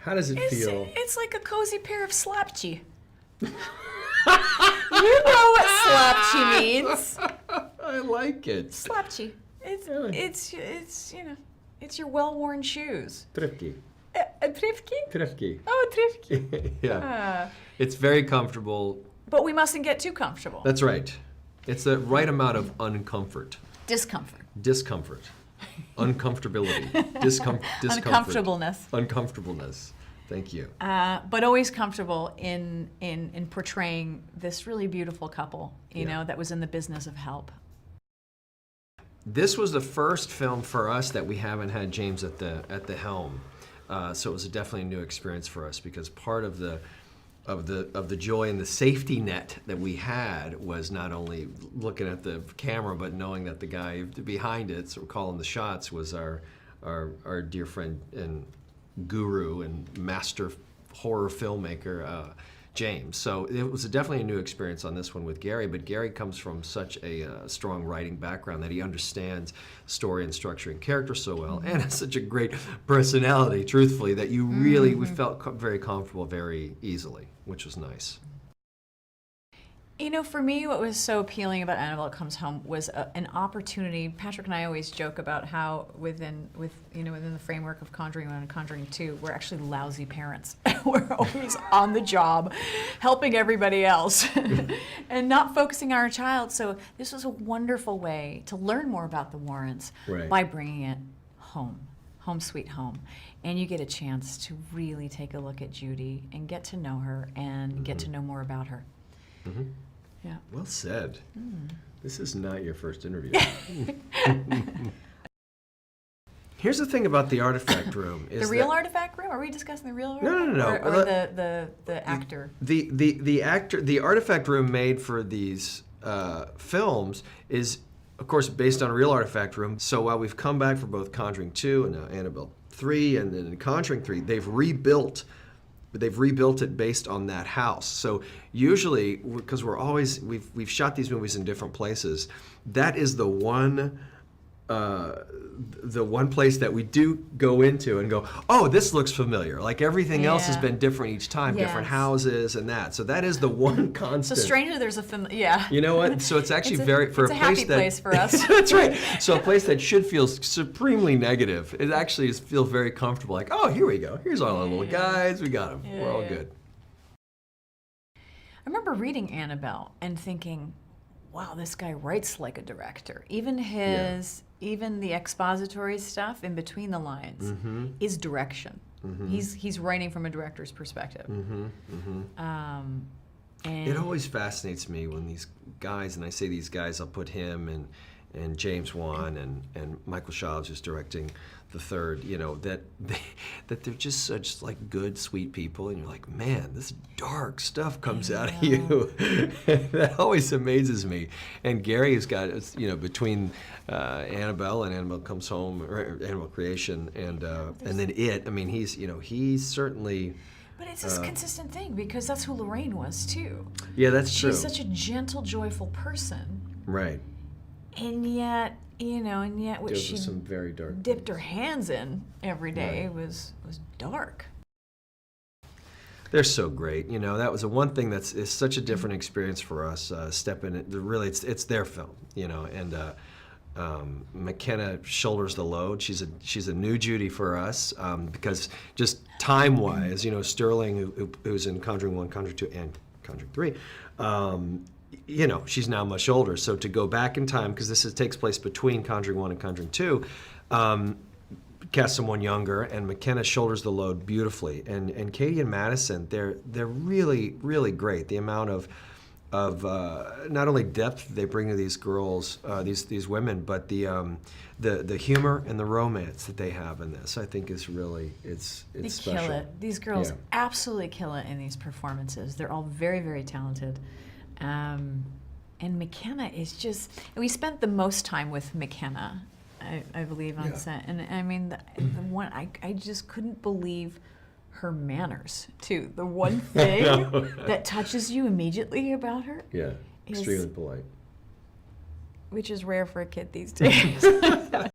How does it feel? It's like a cozy pair of slapchi. You know what slapchi means. I like it. Slapchi. It's you know, it's your well-worn shoes. Trivki. Trivki? Trivki. Oh, trivki. Yeah. It's very comfortable. But we mustn't get too comfortable. That's right. It's the right amount of uncomfort. Discomfort. Discomfort. Uncomfortability. Discomfort. Uncomfortableness. Uncomfortableness. Thank you. But always comfortable in portraying this really beautiful couple, you know, that was in the business of help. This was the first film for us that we haven't had James at the helm, so it was definitely a new experience for us because part of the joy and the safety net that we had was not only looking at the camera but knowing that the guy behind it, so we're calling the shots, was our dear friend and guru and master horror filmmaker, James. So it was definitely a new experience on this one with Gary, but Gary comes from such a strong writing background that he understands story and structure and character so well, and has such a great personality, truthfully, that you really, we felt very comfortable very easily, which was nice. You know, for me, what was so appealing about Annabelle Comes Home was an opportunity. Patrick and I always joke about how within the framework of Conjuring 1 and Conjuring 2, we're actually lousy parents. We're always on the job, helping everybody else, and not focusing on our child. So this was a wonderful way to learn more about the Warrens by bringing it home. Home sweet home. And you get a chance to really take a look at Judy and get to know her and get to know more about her. Yeah. Well said. This is not your first interview. Here's the thing about the artifact room. Is the real artifact room? Are we discussing the real artifact? No. Or the actor? The artifact room made for these films is, of course, based on a real artifact room. So while we've come back for both Conjuring 2 and now Annabelle 3, and then in Conjuring 3, they've rebuilt it based on that house. So usually, because we've shot these movies in different places, that is the one place that we do go into and go, oh, this looks familiar. Like everything else has been different each time, different houses and that. So that is the one constant. So strangely, there's a You know what? So it's actually it's a happy place for us. That's right. So a place that should feel supremely negative, it actually feels very comfortable. Like, oh, here we go. Here's all our little guys. We got them. We're all good. I remember reading Annabelle and thinking, wow, this guy writes like a director. Even even the expository stuff in between the lines is direction. He's writing from a director's perspective. And it always fascinates me when these guys, and I say these guys, I'll put him and James Wan and Michael Schaub who's directing the third, you know, that they're just such like good, sweet people, and you're like, man, this dark stuff comes out of you. That always amazes me. And Gary has got, you know, between Annabelle and Annabelle Comes Home, or Annabelle Creation, and then It. I mean, he's certainly. But it's this consistent thing because that's who Lorraine was too. Yeah, that's true. She's such a gentle, joyful person. Right. And yet, what she some very dark dipped her hands in every day was dark. They're so great. You know, that was the one thing is such a different experience for us. Stepping in, really, it's their film. You know, and McKenna shoulders the load. She's a new Judy for us because just time-wise, you know, Sterling, who's in Conjuring 1, Conjuring 2, and Conjuring 3. You know, she's now much older, so to go back in time, because takes place between Conjuring 1 and Conjuring 2, cast someone younger, and McKenna shoulders the load beautifully. And Katie and Madison, they're really, really great. The amount of not only depth they bring to these girls, these women, but the humor and the romance that they have in this, I think is really, it's special. They kill it. These girls absolutely kill it in these performances. They're all very, very talented. And McKenna is just, we spent the most time with McKenna, I believe, on set. And I mean, the one, I just couldn't believe her manners, too. The one thing that touches you immediately about her. Yeah, extremely polite. Which is rare for a kid these days.